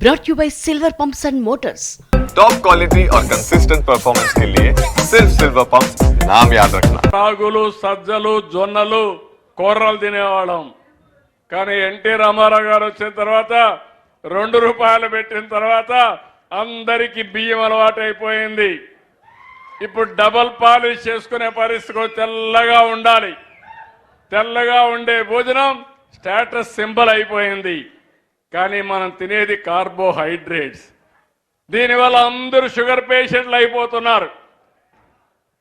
brought you by Silver Pumps and Motors. Top quality और consistent performance के लिए सिर्फ सिल्वर पंप्स नाम याद रखना. రాగులు సజ్జలు జొన్నలు కూరలు తినేవాళ్ళం. కానీ ఎన్టీ రామారావు గారు వచ్చిన తర్వాత ₹2 పెట్టిన తర్వాత అందరికీ బియ్యం అలవాటు అయిపోయింది. ఇప్పుడు డబల్ పాలిష్ చేసుకునే పరిస్థితికి తెల్లగా ఉండాలి. తెల్లగా ఉండే భోజనం స్టేటస్ సింబల్ అయిపోయింది. కానీ మనం తినేది కార్బోహైడ్రేట్స్. దీనివల్ల అందరూ షుగర్ పేషెంట్లు అయిపోతున్నారు.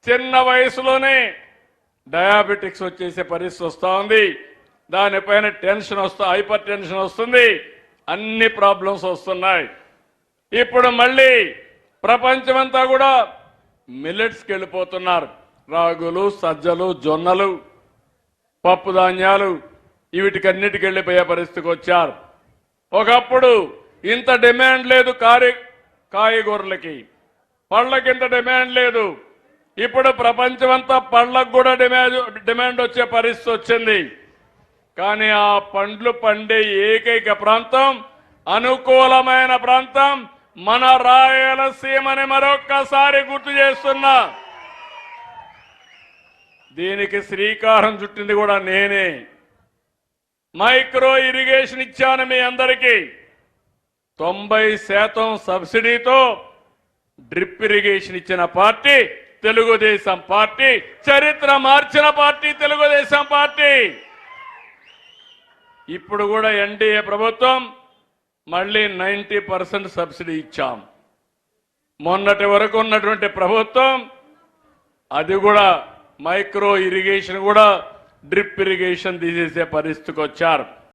చిన్న వయసులోనే డయాబెటిక్స్ వచ్చేసే పరిస్థితి వస్తూ ఉంది. దానిపైన టెన్షన్ హైపర్ టెన్షన్ వస్తుంది. అన్ని ప్రాబ్లమ్స్ వస్తున్నాయి. ఇప్పుడు మళ్ళీ ప్రపంచమంతా కూడా మిల్లెట్స్కి వెళ్ళిపోతున్నారు. రాగులు సజ్జలు జొన్నలు పప్పు ధాన్యాలు వీటికన్నిటికి వెళ్ళిపోయే పరిస్థితికి వచ్చారు. ఒకప్పుడు ఇంత డిమాండ్ లేదు కాయగూరలకి, పళ్ళకి ఇంత డిమాండ్ లేదు. ఇప్పుడు ప్రపంచమంతా పళ్ళకు కూడా డిమాండ్ వచ్చే పరిస్థితి వచ్చింది. కానీ ఆ పండ్లు పండే ఏకైక ప్రాంతం, అనుకూలమైన ప్రాంతం మన రాయలసీమని మరొక్కసారి గుర్తు చేస్తున్నా. దీనికి శ్రీకారం చుట్టింది కూడా నేనే. మైక్రో ఇరిగేషన్ ఇచ్చాను మీ అందరికీ. 90% సబ్సిడీతో డ్రిప్ ఇరిగేషన్ ఇచ్చిన పార్టీ తెలుగుదేశం పార్టీ. చరిత్ర మార్చిన పార్టీ తెలుగుదేశం పార్టీ. ఇప్పుడు కూడా ఎన్డీఏ ప్రభుత్వం మళ్ళీ 90% సబ్సిడీ ఇచ్చాం. మొన్నటి వరకు ఉన్నటువంటి ప్రభుత్వం అది కూడా మైక్రో ఇరిగేషన్ కూడా డ్రిప్ ఇరిగేషన్ తీసేసే పరిస్థితికి వచ్చారు.